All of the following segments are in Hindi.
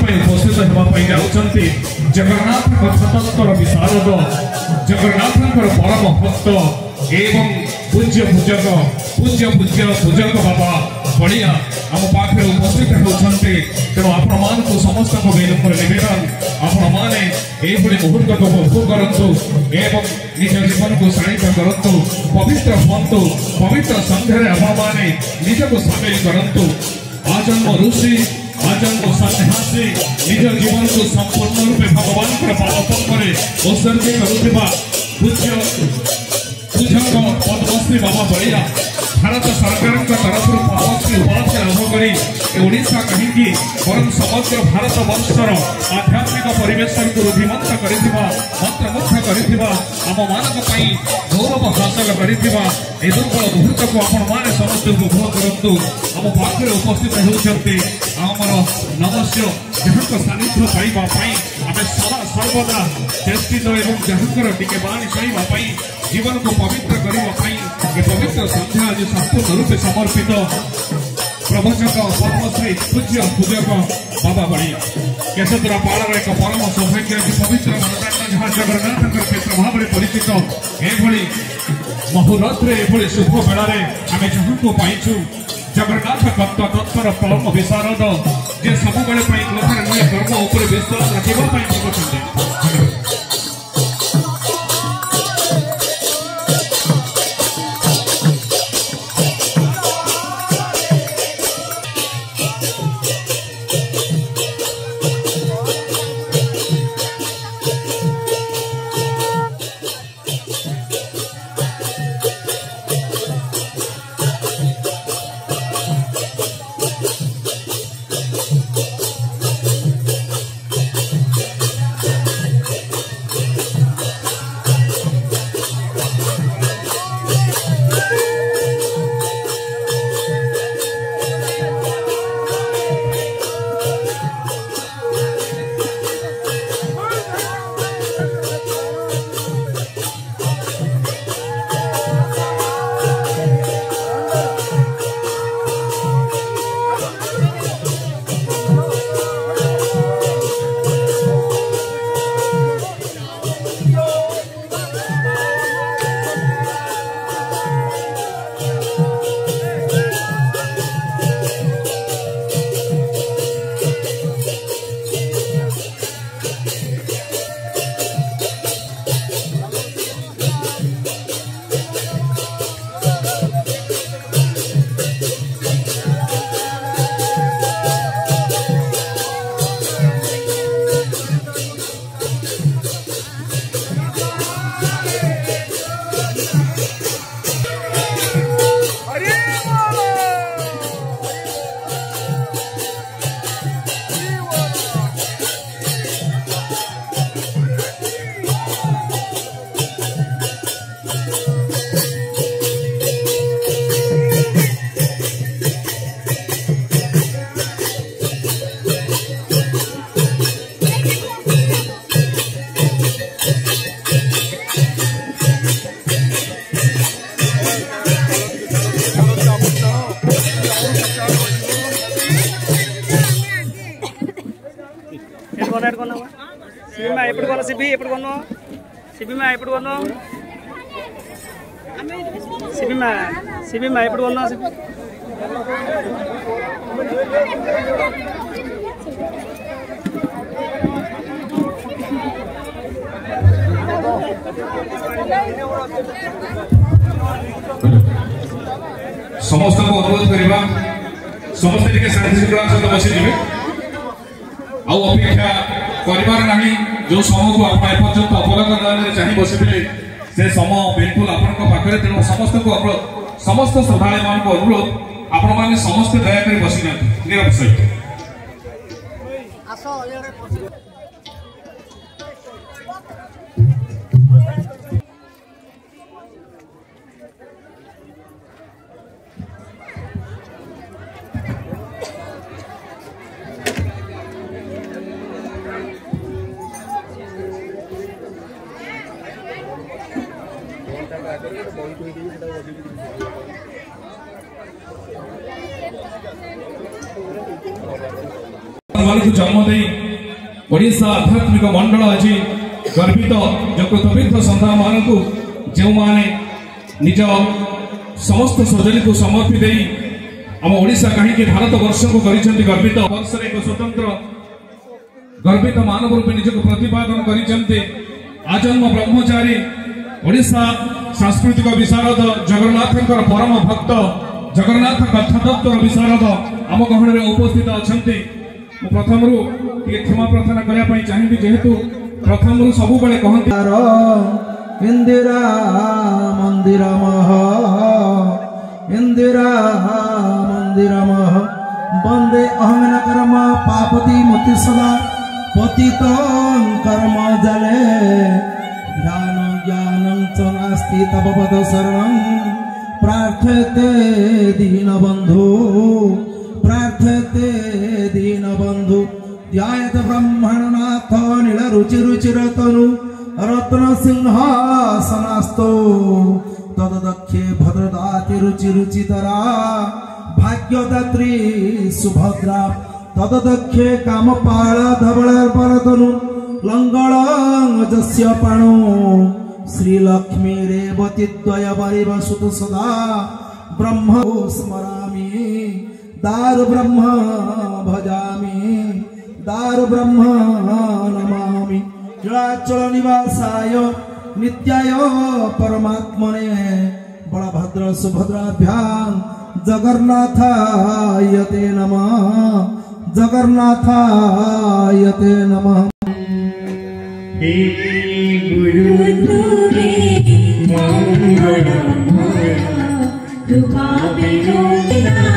उपस्थित होती जगन्नाथ स्वतंत्र विशारद जगन्नाथ परम भक्त एवं पूज्य पूजक बाबा बढ़िया आम पाखे उपस्थित होती तेणु आपण मान समस्त निवेदन आपण मैंने मुहूर्त को उपभोग करूँ एवं निज जीवन को शाणित करूँ पवित्र हूँ पवित्र संध्यारे आपण निजक सामिल करूँ आजन्म ऋषि आजन्म सन्यासी निज जीवन को संपूर्ण रूपे भगवान पादपंकरे उत्सर्ग करुवा पूज्य पूजक पद्मश्री बाबा बढ़िया भारत सरकार तरफ पद्मश्री उपाधि लाभ कर कहीं बरं समग्र भारत वर्षर आध्यात्मिक परिवेश को रुधिमंत मंत्रमुग्ध करम मान गौरव हासिल कर दुर्बल मुहूर्त को आपण समस्त उपभोग करूँ आम पाखे उपस्थित होती आमर नमस्य जहाँ सानिध्य पाइबापी आम सदा सर्वदा चेष्टित एवं जहाँ टिके बाणी शैवाई जीवन को पवित्र करने पवित्र संध्या आज संपूर्ण रूपे समर्पित प्रवचक पद्मश्री पूज्य पूजक बाबा बढ़िया केशदुरा पाड़ एक परम सौभाग्य पवित्र मनोदान जहाँ जगन्नाथ क्षेत्र भाव में परिचित एभली मुहूर्ते एभली शुभ बेड़े आम जहाँ को पाइछु जगन्नाथ तत्पर परम विशारद जे सब बेले नुहे कर्म उपर विश्वास रखा समस्त को अनुरोध करवा समस्त टिके शांति श्रृंखला सहित बसी जिवे आउ अपेक्षा परिवार नाही जो समय को आप एपर्यंत अपलक दान चाहि बसिले से समय बिल्कुल आपन पाखरे तेणु समस्त को समस्त श्रद्धालु मान को अनुरोध आपण माने समस्त दया कर बसिना निरव सहित आसो को जन्म दे ओडिशा आध्यात्मिक मंडल आज गर्वित जगततीर्थ सन्तान मान को जो माने निज समस्त सजनी को समर्पी दे आम ओडिशा कहीं भारत वर्ष को गर्वित वर्ष एक स्वतंत्र गर्वित मानव रूपे निज को प्रतिपादन कर आजन्म ब्रह्मचारी ओडिशा सांस्कृतिक विशारद जगन्नाथ परम भक्त जगन्नाथ कथातत्व विशारद आम गहन में उपस्थित अच्छा प्रथम क्षमा प्रार्थना करने चाहिए जेहेतु प्रथम सब बड़े कहते इंदिरा मंदिरमः इंदिरा मंदिरमः वंदे अहंगन कर्म पापति मुक्ति सदा पतितं कर्म जले ध्यान ज्ञानं च नास्ति तव पद शरणं प्रार्थ्यते दीनबन्धु प्रार्थ्यते दीनबन्धु ध्यायत ब्रह्मणनाथ नील रुचि रुचिरतनु रत्न सिंहासनास्तो तददक्षे भद्रदाति रुचि रुचितरा भाग्यदात्री सुभद्रा तददक्षे कामपाल धवलर्पणतनु लंगलंगजस्य पाणो श्रीलक्ष्मी रेवती द्वयवरिव सुत सदा ब्रह्म स्मरामि दारु ब्रह्म भजामि दारु ब्रह्म नमामि जलाचल निवासाय नित्याय परमात्मने बलभद्र सुभद्राभ्यां जगन्नाथाय ते नमः जगन्नाथाय ते नमः। हे गुरु तुमे मंगलमय कृपा विनोदिना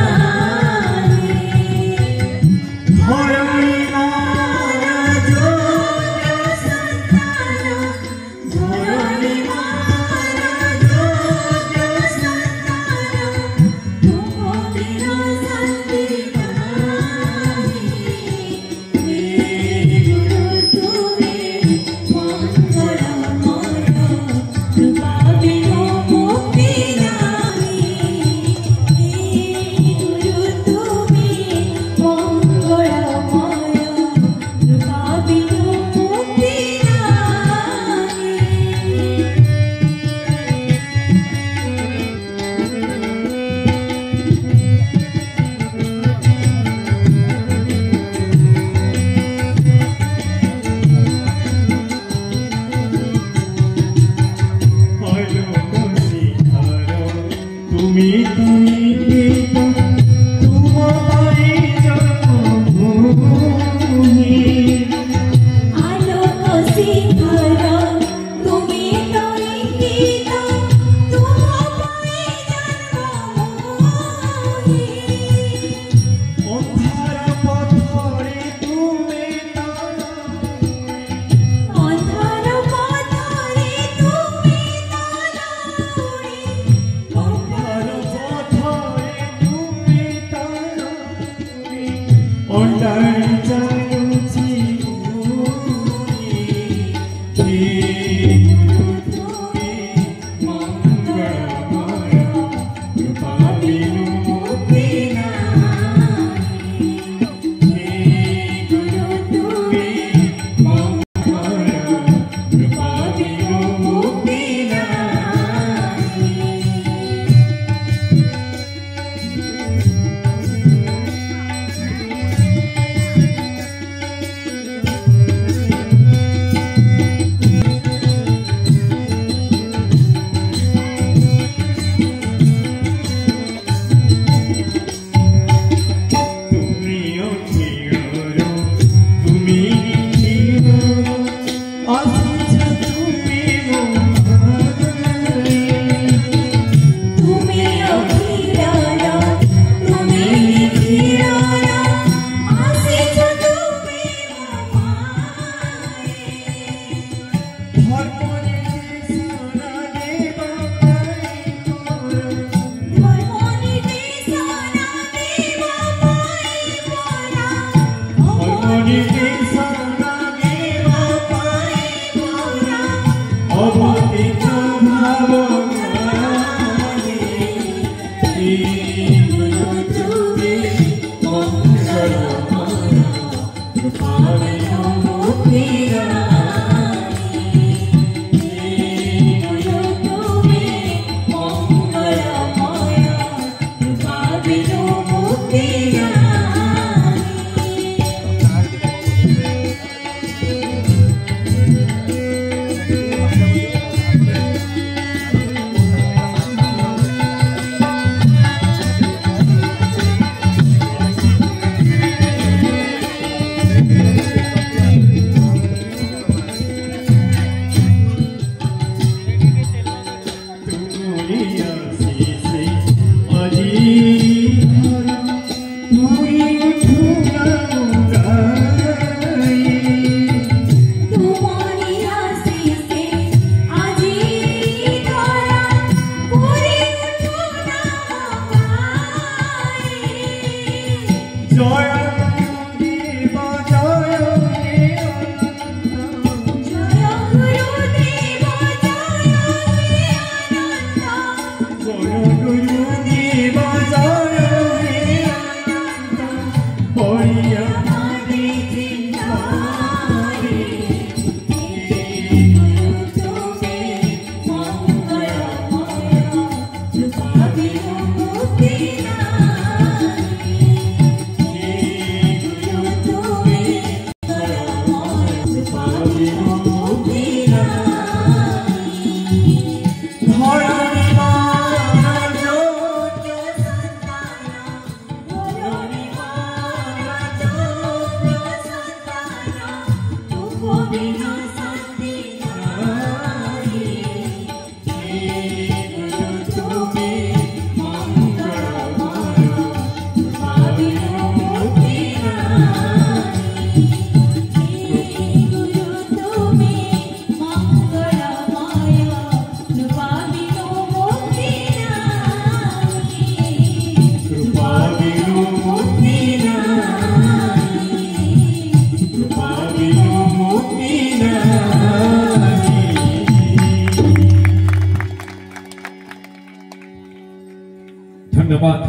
धन्यवाद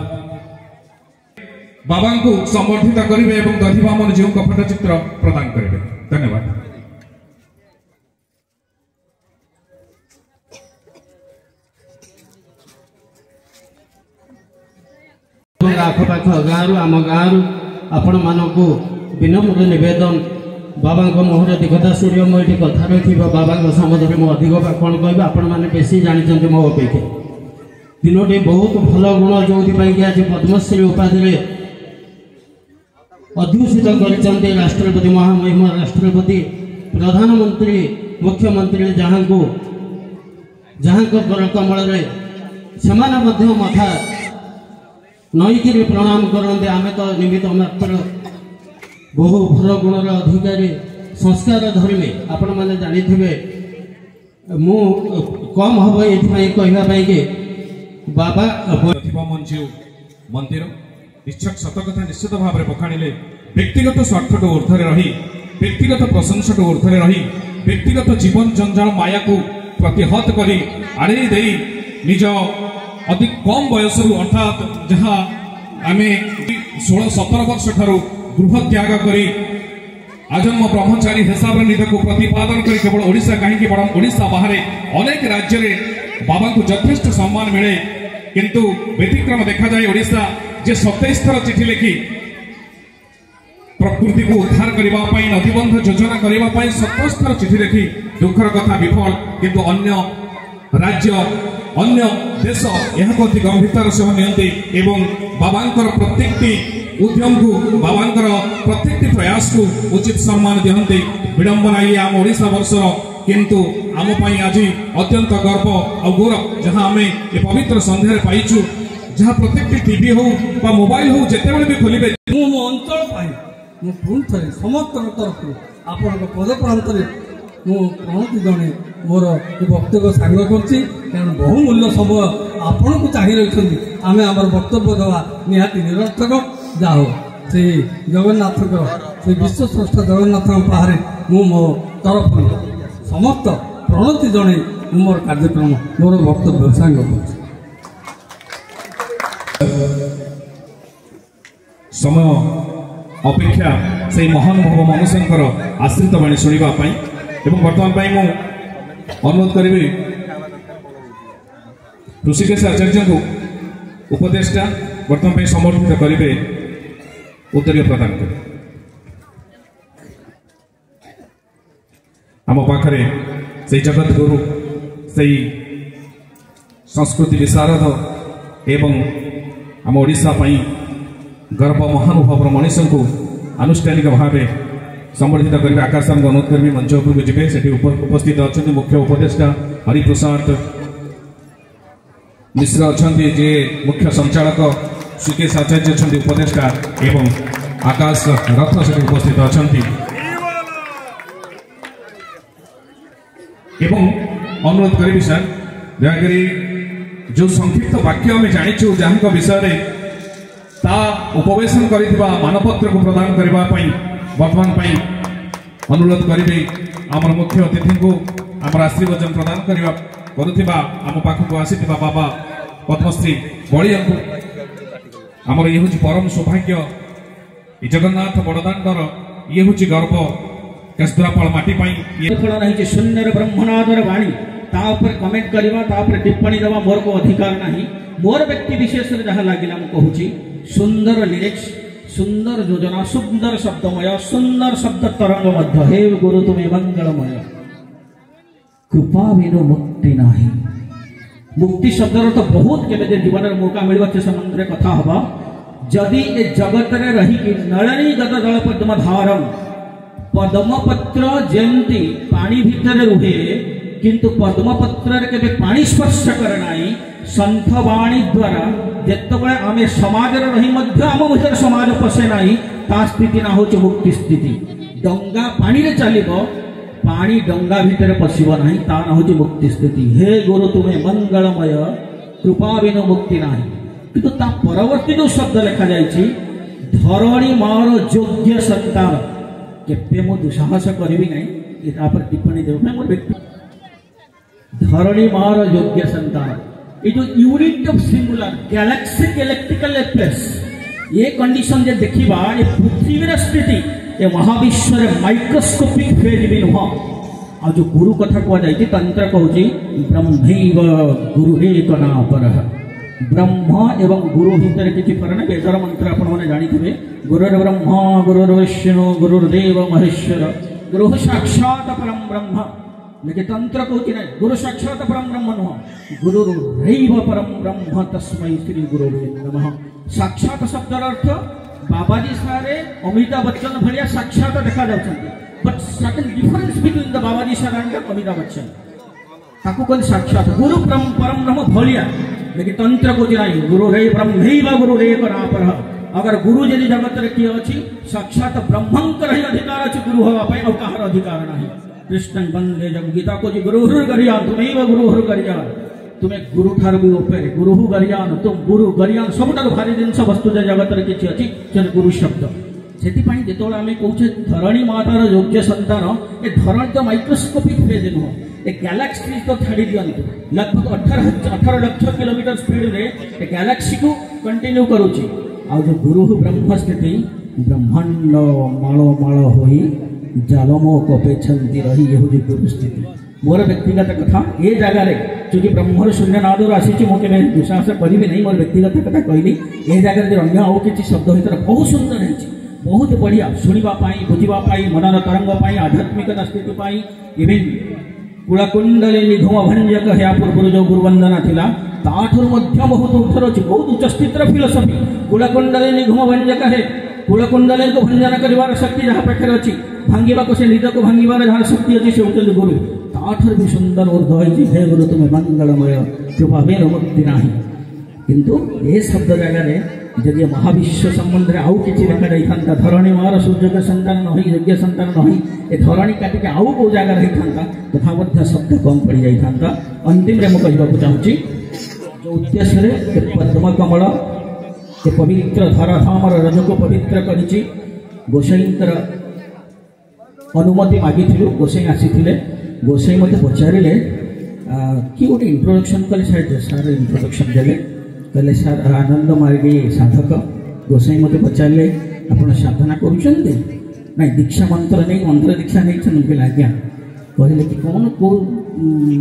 बाबा को संबर्धित करेंगे और दधिवामन जीव का फटचित्र प्रदान करेंगे। धन्यवाद। आखपाख गाँव आम गाँव आपण मानक विनम्र नवेदन बाबा मोहर दिखता स्टूडियो मुझे कथा रही बाबा सम्बन्ध में अधिक कौन कह आपण मैंने बेसी जानते मो अपेक्षा तीनोटी बहुत भल गुण जो आज पद्मश्री उपाधि अध्युषित कर राष्ट्रपति महामहिम राष्ट्रपति प्रधानमंत्री मुख्यमंत्री जहाँ को जहाँ कर कमल से मथा नईकि प्रणाम करते आम तो निमित्त मात्र बहु भल गुणर अधिकारी संस्कार धर्मी आपण मैंने जानी मु कम हम ये कहवाई कि बाबा दधिवामन जीव मंदिर निश्चक सत कथा निश्चित भाव में बखाणिले व्यक्तिगत स्वार्थ ऊर्धरे रही व्यक्तिगत प्रशंसा ऊर्धरे रही व्यक्तिगत जीवन जंजाल माया को प्रतिहत कर आड़े दे निज अति कम बयस अर्थात जहाँ आम 16-17 वर्ष ठारू गृह त्याग करी आजन्म ब्रह्मचारी हिसाब से निज को प्रतिपादन कर केवल ओडिशा कहीं बड़ा ओडिशा बाहर अनेक राज्य में बाबा को यथेष्ट सम्मान मिले किंतु व्यतिक्रम देखा जाए ओडिशा जे 27 थर चिठी लिखि प्रकृति को उद्धार करने नदीबंध योजना करने 27 थर चिठी लिखि दुखर कथा विफल किंतु अन्य राज्य अन्य देश यह अति गंभीरतार सह नियंती एवं बाबांकर प्रत्येक उद्यम को बाबांकर प्रत्येक प्रयास को उचित सम्मान दिहंती विडंबना ये आम ओडिशा वर्षर किंतु आम आज अत्यंत गर्व और गौरव जहाँ आम ये पवित्र संध्यार पाइचु जहाँ प्रत्येक टीवी हो मोबाइल हो जिते भी खोलिबे मो अंचल पुणी थे समस्त तरफ आपण पद प्रांत मु प्रणति जड़े मोर वक्तव्य सांग कर बहुमूल्य समय आपण को चाह रही आम आम वक्तव्य देवा निहाती निरर्थक जाओ से जगन्नाथ से विश्व श्रेष्ठ जगन्नाथ पाखे मु मो तरफ समस्त प्रणति जड़े मोर कार्यक्रम मोर वक्तव्य सांग समय अपेक्षा से महानुभव मनुष्य आश्रित वाणी शुणापी एवं बर्तमान मु अनुरोध करी ऋषिकेश आचार्य को उपदेष्टा बर्तमान समर्पित करेंगे उत्तरीय प्रदान कर आम पाखे से जगत गुरु से संस्कृति विशारद एवं आम ओडिशा गर्व महानुभव मनुष्य को आनुष्ठानिक भाव संबर्धित करेंगे आकाश अनुरोध करी मंच उपरको जी से उपस्थित अच्छा मुख्य उपदेष्टा हरिप्रसाद मिश्र अच्छा जे मुख्य संचालक ऋषिकेश आचार्य अच्छा उपदेष्टा एवं आकाश रथ से उपस्थित अच्छा एवं अनुरोध करी सर दयाकोरी जो संक्षिप्त वाक्य आम जाचु जहाँ विषय ता उपवेशन कर मानपत्र को प्रदान करने वर्तमान अनुरोध करी आम मुख्य अतिथि को आम आशीर्वचन प्रदान करुवा आम पाखक आसी बाबा पद्मश्री बलिया को आमर ये हूँ परम सौभाग्य जगन्नाथ बड़दाण्डर ये हूँ गर्व केशद्रापाल माटी फल नहीं शून्य ब्रह्मनादर वाणी तापर कमेंट करवा तापर टिप्पणी देवा मोर को अधिकार नहीं मोर व्यक्ति विशेष जहाँ लगे कहूँ सुंदर लिरिक्स सुंदर योजना सुंदर शब्दमय सुंदर शब्द तरंग मध्य हे गुरु तुम्हें मंगलमय कृपा बिनु मुक्ति नहीं मुक्ति शब्द तो बहुत के जीवन मौका मिल से संबंध में कथा हवा जदि ए जगत रे रही कि नळनी गत दल पद्मधारम पद्मपत्र जयंती पानी भीतर रुहे किंतु पद्मपत्र के पानी स्पर्श करे नाही संथ वाणी द्वारा जेतबळे आमे समाज रे रही मध्य आम भीतर समाज पसे नाही ता स्थिति ना होच मुक्ति स्थिति डंगा पानी रे चलिबो पानी डंगा भीतर पशिबो नाही ता ना होच मुक्ति स्थिति हे गुरु तुम्हें मंगलमय कृपा बिनु मुक्ति नाही किंतु ता परवर्ती जो शब्द लिखा जायछि धरणी मार योग्य संतान केते मो दुसाहस करबी नहीं ये तापर टिप्पणी देव मैं मोर व्यक्ति धरणी मार योग्य संतान ये जो unit of singular Galaxy electrical affairs ये कंडीशन जे देखिबा ये पृथ्वी रे स्थिति ये महाविश्व रे माइक्रोस्कोपिक फेज भी नुह आ जो गुरु कथा को जाई तंत्र कहूची ब्रह्मैव गुरुरेक नापरः ब्रह्म एवं गुरु भीतर किसी फरक नहीं वेदर मंत्र आपण माने जानी थे गुरुर्ब्रह्मा गुरुर्विष्णु गुरुर्देव महेश्वर गुरु साक्षात परम ब्रह्म लेकिन तंत्र कहूँ ना गुरु साक्षात परम ब्रह्म नुह गुरुरैव परम ब्रह्म तस्मै श्री गुरुवे नमः साक्षात शब्दर अर्थ बाबाजी सारे अमिताभ बच्चन भलिया साक्षात देखा जाउछन्ति but certain difference between the बाबाजी सारे एंड अमिताभ बच्चन ताकू कोन साक्षात गुरु परम ब्रह्म भलिया लेकिन तंत्र को जाई गुरु रे ब्रह्मैव गुरुरेक नापरः अगर गुरु यदि जगत रे किए अछि साक्षात ब्रह्मंकर ही अधिकार अछि गुरु होवा पय और कहार अधिकार नाही कृष्ण वंदे जग गीता को जी गुरुहुर गरिया तुम्हें गुरुहुर गरिया तुम्हें गुरु ठार भी ओपेरे गुरुहु गरियान तुम गुरु गरियान सबुठार भारी जिनस वस्तु जगत रे किछि अछि से गुरु शब्द सेति पई जेतोला आमे कहूछे धरणी मातार योग्य संतान ए धरणी तो माइक्रोस्कोपिक फेज नुह ए गैलेक्सी तो छाड़ी दियंतु लगभग 18 लाख किलोमीटर स्पीड रे ए गैलेक्सी को कंटिन्यू करूची आ जो गुरु ब्रह्म स्थिति ब्रह्मांड माळ माळ होई जालमो कपेछंती रही ये हुई गुरु स्थिति मोर व्यक्तिगत कथा ये जगह रे चूंकि ब्रह्मर शून्य नादर आसी मोके मैं दुसाहस करी नहीं मोर व्यक्तिगत कथा कहली ये जगह रे अन्य आउ किछि शब्द भीतर बहुत सुंदर है बहुत बढ़िया शुणा बुझा मनर तरंग आध्यात्मिकता स्थिति इवेन कुलकुंडली निधुम भंजक या पूर्व जो गुरुवंदना थिला ताठुर मध्य बहुत ऊपर अछि बहुत उच्च स्थितर फिलोसफी कुलकुंडली निधुम भंजक है कुलकुंडली को भंजन करिवार शक्ति जहाँ पाखे अच्छी भांगा को से निज को भांगार जहाँ शक्ति अच्छी से होते गुरु ताठुर भी सुंदर ऊर्ध है हे गुरु तुम्हें मंगलमय कृपा मेर मुक्ति नाही किंतु ये शब्द जगह जदि महाविश्व संबंध में आउ कि लिखा जाता धरणी मार सूर्य संतान नही यज्ञ संतान नही ए धरणी काटिके आउ कौ जगह रही था तथा शब्द कम पड़ जाता अंतिम में मुझे कहूँ चाहूँगी जो उद्देश्य पद्म कमल ये पवित्र धराधाम रज को पवित्र करी गोसाईंकर अनुमति मागी गोसाई आसी गोसाई मत पचारे कि गोटे इंट्रोडक्शन कले सार इंट्रोडक्शन देले कहले सर आनंद मार्गी साधक गोसाई मत पचारे ଆପଣ ସାଧନା କରୁଛନ୍ତି ନାଇଁ ଦୀକ୍ଷା ମନ୍ତ୍ର ନେଇ ମନ୍ତ୍ର ଦୀକ୍ଷା ନେଇଛନ୍ତି କହିଲେ ଆଜ୍ଞା କହିଲେ କି କ'ଣ କେଉଁ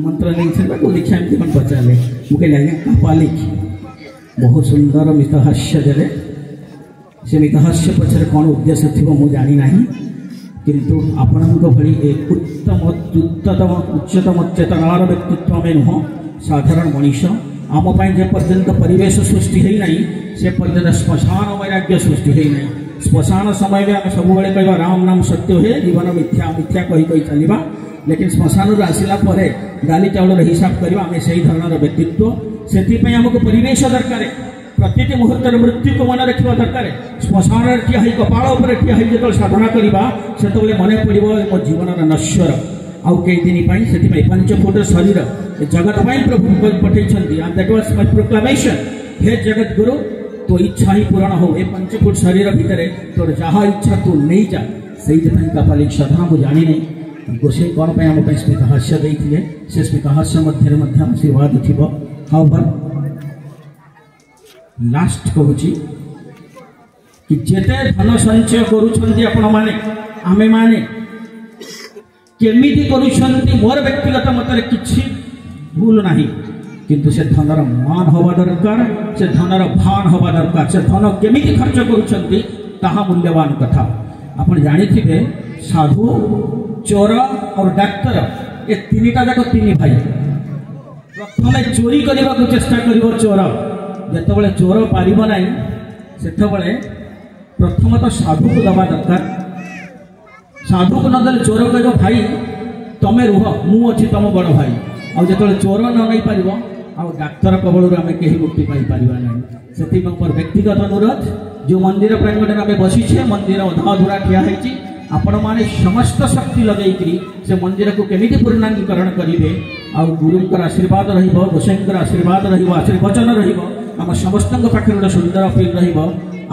ମନ୍ତ୍ର ନେଇଛନ୍ତି ବା କେଉଁ ଦୀକ୍ଷା ଏମିତି କ'ଣ ପଚାରିଲେ ମୁଁ କହିଲି ଆଜ୍ଞା କାପାଲିକ ବହୁତ ସୁନ୍ଦର ମିତ ହାସ୍ୟ ଦେଲେ ସେ ମିତ ହାସ୍ୟ ପଛରେ କ'ଣ ଉଦ୍ଦେଶ୍ୟ ଥିବ ମୁଁ ଜାଣିନାହିଁ କିନ୍ତୁ ଆପଣଙ୍କ ଭଳି ଏ ଉଚ୍ଚତମ ଚେତନାର ବ୍ୟକ୍ତିତ୍ୱ ଆମେ ନୁହଁ ସାଧାରଣ ମଣିଷ ଆମ ପାଇଁ ଯେ ପର୍ଯ୍ୟନ୍ତ ପରିବେଶ ସୃଷ୍ଟି ହେଇନାହିଁ ସେ ପର୍ଯ୍ୟନ୍ତ ଶ୍ମଶାନ ବୈରାଗ୍ୟ ସୃଷ୍ଟି ହେଇନାହିଁ ଶ୍ମଶାନ ସମୟରେ ଆମେ ସବୁବେଳେ କହିବା ରାମ ନାମ ସତ୍ୟ ହୁଏ ଜୀବନ ମିଥ୍ୟା ମିଥ୍ୟା କହି କହି ଚାଲିବା ଲେକିନ୍ ଶ୍ମଶାନରୁ ଆସିଲା ପରେ ଡାଲି ଚାଉଳର ହିସାବ କରିବା ଆମେ ସେହି ଧରଣର ବ୍ୟକ୍ତିତ୍ୱ ସେଥିପାଇଁ ଆମକୁ ପରିବେଶ ଦରକାର ପ୍ରତିଟି ମୁହୂର୍ତ୍ତରେ ମୃତ୍ୟୁକୁ ମନେ ରଖିବା ଦରକାର ଶ୍ମଶାନରେ ଠିଆ ହେଇ କପାଳ ଉପରେ ଠିଆ ହେଇ ଯେତେବେଳେ ସାଧନା କରିବା ସେତେବେଳେ ମନେ ପଡ଼ିବ ମୋ ଜୀବନର ନଶ୍ୱର ଆଉ କେଇଦିନ ପାଇଁ ସେଥିପାଇଁ 5 ଫୁଟ ଶରୀର ଜଗତ ପାଇଁ ପ୍ରଭୁ ପଠେଇଛନ୍ତି and that was my proclamation हे जगत गुरु तो इच्छा ही पूर्ण हो ए 5 फुट शरीर भितर तोर जहाँ इच्छा तू नहीं जा से कापालिक साधना को जानी नहीं गोसाई कौन आम स्मित हास्य देते से स्मित हास्य मध्य आशीर्वाद थी हाँ भर लास्ट कहूँ कि जेते धन संचय करें माने केमिति करुछंती मोर व्यक्तिगत मतरे किछि भूल नाही किंतु से धनर मान हवा दरकार से धनर भान हवा दरकार से धन केमिति खर्च करुछंती ताहा मूल्यवान कथा आपण जानिथिबे साधु चोर और डाक्टर ए तीनटा जाक तीन भाई प्रथमे चोरी करने को चेष्टा करिवो चोर जेतेबेले चोर पारिबो नाही सेतेबेले प्रथम तो साधु को दबा दरकार साधु को नदेले चोर कहो भाई तमें रुह मु अच्छी तुम बड़ भाई आउ जो चोर न नहीं पार आ डाक्तर कबल आम कहीं मुक्ति पाई ना से मोर व्यक्तिगत अनुरोध जो मंदिर प्रांगण में बसीचे मंदिर अधा अधूरा ठिया होती आपण मैंने समस्त शक्ति लगेकरी से मंदिर को केमिति पूर्णांगीकरण करेंगे आ गुरुंकर आशीर्वाद रोसाईंकर आशीर्वाद आशीर्वचन आम समस्त पाखे गोटे सुंदर अपील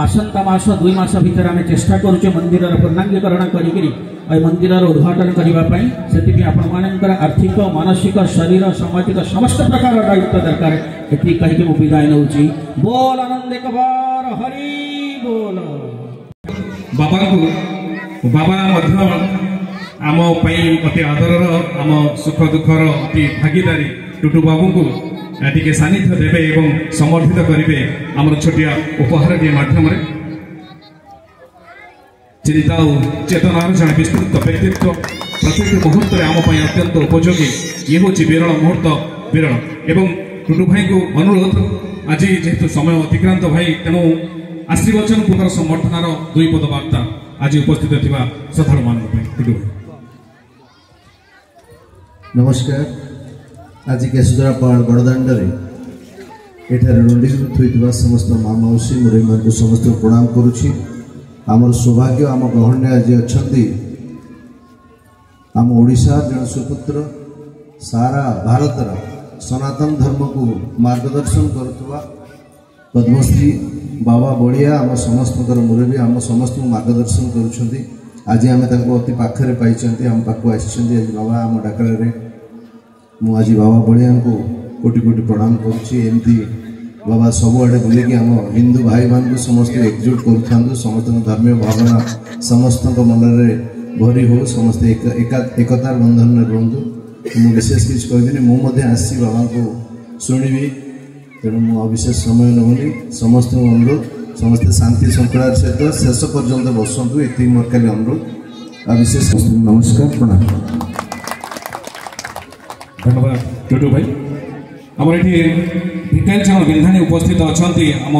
आसंता मास 2 मास भीतर आम चेष्टा करुचे मंदिर पूर्णांगीकरण करी मंदिर उद्घाटन करने से आपण आर्थिक मानसिक शरीर सामाजिक समस्त प्रकार दायित्व दरकार ये कहीं मुझे विदाय नौ बोल आनंद एक बार हरि बोल बाबा को बाबा आम अति आदर आम सुख दुखर अति भागीदारी टुटू बाबू को टी सानिध्य देवे और समर्थित करेंगे आम छोटिया उपहार टी मध्यम चिंता और चेतनार जन विस्तृत व्यक्तित्व प्रत्येक मुहूर्त आम अत्यंत उपयोगी ये हूँ विरल मुहूर्त विरल एवं टुटू भाई को अनुरोध आज जेहेतु समय अतिक्रांत भाई तेणु आशीर्वचन पुत्र समर्थनार 2 पद वार्ता आज उपस्थित थिबा श्रद्धालु मान टुटू भाई नमस्कार आज केशुद्रा पहाड़ बड़दाण्ड रुंडीकृत होता समस्त माँ मौसी मुरई मान को समस्त प्रणाम करुच्ची आमर सौभाग्य आम गहण्य आज अच्छा आम ओडिशा जन सुपुत्र सारा भारत सनातन धर्म को मार्गदर्शन करुवा पद्मश्री बाबा बड़िया आम समस्त मुरबी आम समस्त मार्गदर्शन करुँच आज आम अति पाखे पाई आम पाक आज बाबा आम डाकरे मुझे बाबा बड़िया को कोटि कोटि प्रणाम करमती बाबा सबुआड़े बुलिकी आम हिंदू भाई मान को समस्त एकजुट कर समस्त धर्म भावना समस्त मन में भरी हो समस्त एकतार बंधन में रुहतु मुझे विशेष किसी कहबी मुझे आसी बाबा को शुणी तेणु मुशेष समय नौनी समस्त अनुरोध समस्ते शांति श्रृंखलार सहित शेष पर्यंत बसतु ये मोर खाली अनुरोध आ विशेष नमस्कार प्रणाम धन्यवाद टुटू भाई आम ये भिकारी चरण बिंधाणी उपस्थित अच्छा आम